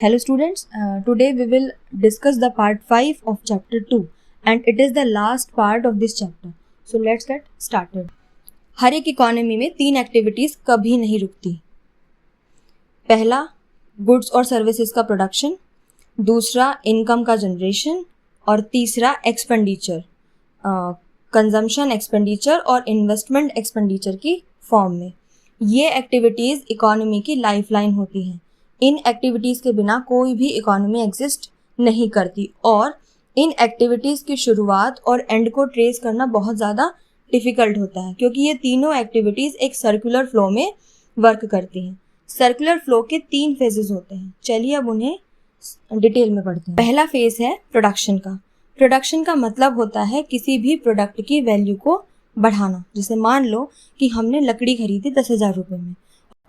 Hello students, today we will discuss the part 5 of chapter 2 and it is the last part of this chapter. So let's get started. हर एक economy में 3 activities कभी नहीं रुकती. पहला goods और services का production, दूसरा income का जनरेशन और तीसरा एक्सपेंडिचर, कंजम्पशन एक्सपेंडिचर और इन्वेस्टमेंट एक्सपेंडिचर की फॉर्म में. ये एक्टिविटीज़ इकोनॉमी की लाइफलाइन होती हैं. इन एक्टिविटीज़ के बिना कोई भी इकोनॉमी एग्जिस्ट नहीं करती और इन एक्टिविटीज़ की शुरुआत और एंड को ट्रेस करना बहुत ज़्यादा डिफ़िकल्ट होता है क्योंकि ये तीनों एक्टिविटीज़ एक सर्कुलर फ्लो में वर्क करती हैं. सर्कुलर फ्लो के 3 फेजेस होते हैं. चलिए अब उन्हें डिटेल में पढ़ते हैं. पहला फेज है प्रोडक्शन का. प्रोडक्शन का मतलब होता है किसी भी प्रोडक्ट की वैल्यू को बढ़ाना. जैसे मान लो कि हमने लकड़ी खरीदी 10,000 रुपये में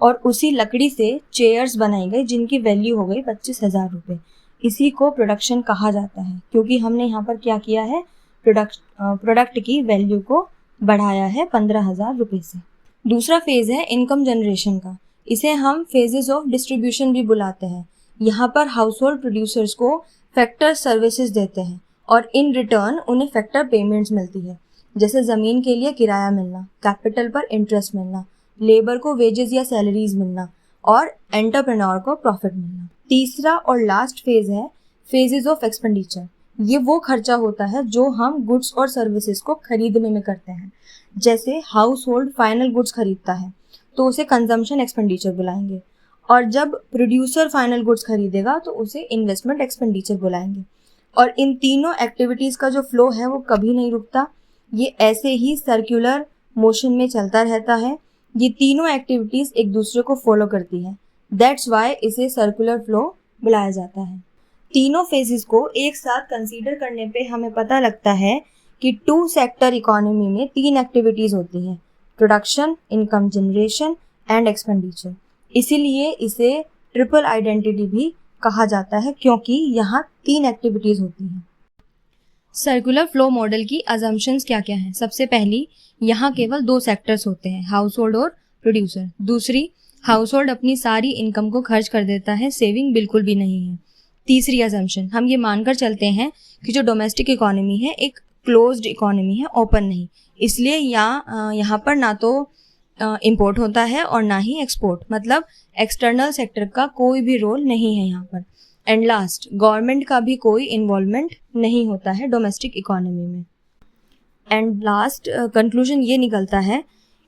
और उसी लकड़ी से चेयर्स बनाई गई जिनकी वैल्यू हो गई 25,000 रुपये. इसी को प्रोडक्शन कहा जाता है क्योंकि हमने यहाँ पर क्या किया है, प्रोडक्ट की वैल्यू को बढ़ाया है 15,000 रुपये से. दूसरा फेज़ है इनकम जनरेशन का. इसे हम फेजेस ऑफ डिस्ट्रीब्यूशन भी बुलाते हैं. यहाँ पर हाउस होल्ड प्रोड्यूसर्स को फैक्टर सर्विसेज देते हैं और इन रिटर्न उन्हें फैक्टर पेमेंट्स मिलती है. जैसे ज़मीन के लिए किराया मिलना, कैपिटल पर इंटरेस्ट मिलना, लेबर को वेजेस या सैलरीज मिलना और एंटरप्रेन्योर को प्रॉफिट मिलना. तीसरा और लास्ट फेज है फेजेस ऑफ एक्सपेंडिचर. ये वो खर्चा होता है जो हम गुड्स और सर्विसेज को खरीदने में करते हैं. जैसे हाउस होल्ड फाइनल गुड्स खरीदता है तो उसे कंजम्पशन एक्सपेंडिचर बुलाएंगे और जब प्रोड्यूसर फाइनल गुड्स खरीदेगा तो उसे इन्वेस्टमेंट एक्सपेंडिचर बुलाएंगे. और इन तीनों एक्टिविटीज़ का जो फ्लो है वो कभी नहीं रुकता. ये ऐसे ही सर्कुलर मोशन में चलता रहता है. ये तीनों एक्टिविटीज़ एक दूसरे को फॉलो करती हैं. दैट्स वाई इसे सर्कुलर फ्लो बुलाया जाता है. तीनों फेजेस को एक साथ कंसीडर करने पे हमें पता लगता है कि 2 सेक्टर इकोनॉमी में 3 एक्टिविटीज़ होती हैं, production, income generation and expenditure. इसीलिए इसे ट्रिपल आइडेंटिटी भी कहा जाता है क्योंकि यहाँ 3 एक्टिविटीज़ होती हैं. सर्कुलर फ्लो मॉडल की अजम्पशंस क्या क्या हैं. सबसे पहली, यहाँ केवल 2 सेक्टर्स होते हैं, हाउस होल्ड और प्रोड्यूसर. दूसरी, हाउस होल्ड अपनी सारी इनकम को खर्च कर देता है, सेविंग बिल्कुल भी नहीं है. तीसरी अजम्पशन, हम ये मानकर चलते हैं कि जो डोमेस्टिक इकोनॉमी है एक क्लोज्ड इकोनॉमी है, ओपन नहीं. इसलिए यहाँ पर ना तो इम्पोर्ट होता है और ना ही एक्सपोर्ट, मतलब एक्सटर्नल सेक्टर का कोई भी रोल नहीं है यहाँ पर. एंड लास्ट, गवर्नमेंट का भी कोई इन्वॉल्वमेंट नहीं होता है डोमेस्टिक इकोनॉमी में. एंड लास्ट कंक्लूजन ये निकलता है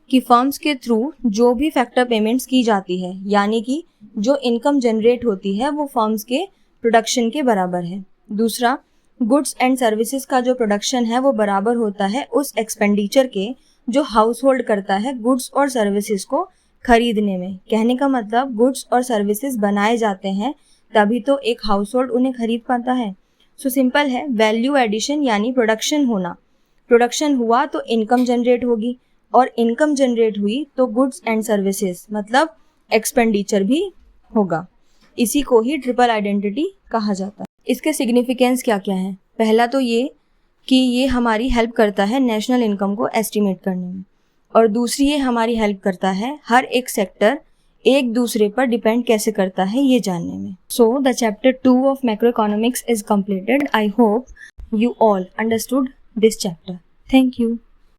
कि फर्म्स के थ्रू जो भी फैक्टर पेमेंट्स की जाती है, यानी कि जो इनकम जनरेट होती है वो फर्म्स के प्रोडक्शन के बराबर है. दूसरा, गुड्स एंड सर्विसेज का जो प्रोडक्शन है वो बराबर होता है उस एक्सपेंडिचर के जो हाउस होल्ड करता है गुड्स और सर्विसेज को खरीदने में. कहने का मतलब गुड्स और सर्विसेज बनाए जाते हैं तभी तो एक हाउस होल्ड उन्हें खरीद पाता है. सो सिंपल है, वैल्यू एडिशन यानी प्रोडक्शन होना. प्रोडक्शन हुआ तो इनकम जनरेट होगी और इनकम जनरेट हुई तो गुड्स एंड सर्विसेज मतलब एक्सपेंडिचर भी होगा. इसी को ही ट्रिपल आइडेंटिटी कहा जाता है. इसके सिग्निफिकेंस क्या क्या है. पहला तो ये कि ये हमारी हेल्प करता है नेशनल इनकम को एस्टिमेट करने में और दूसरी ये हमारी हेल्प करता है हर एक सेक्टर एक दूसरे पर डिपेंड कैसे करता है ये जानने में. So the chapter 2 of macro economics is completed. I hope you all understood this chapter. Thank you.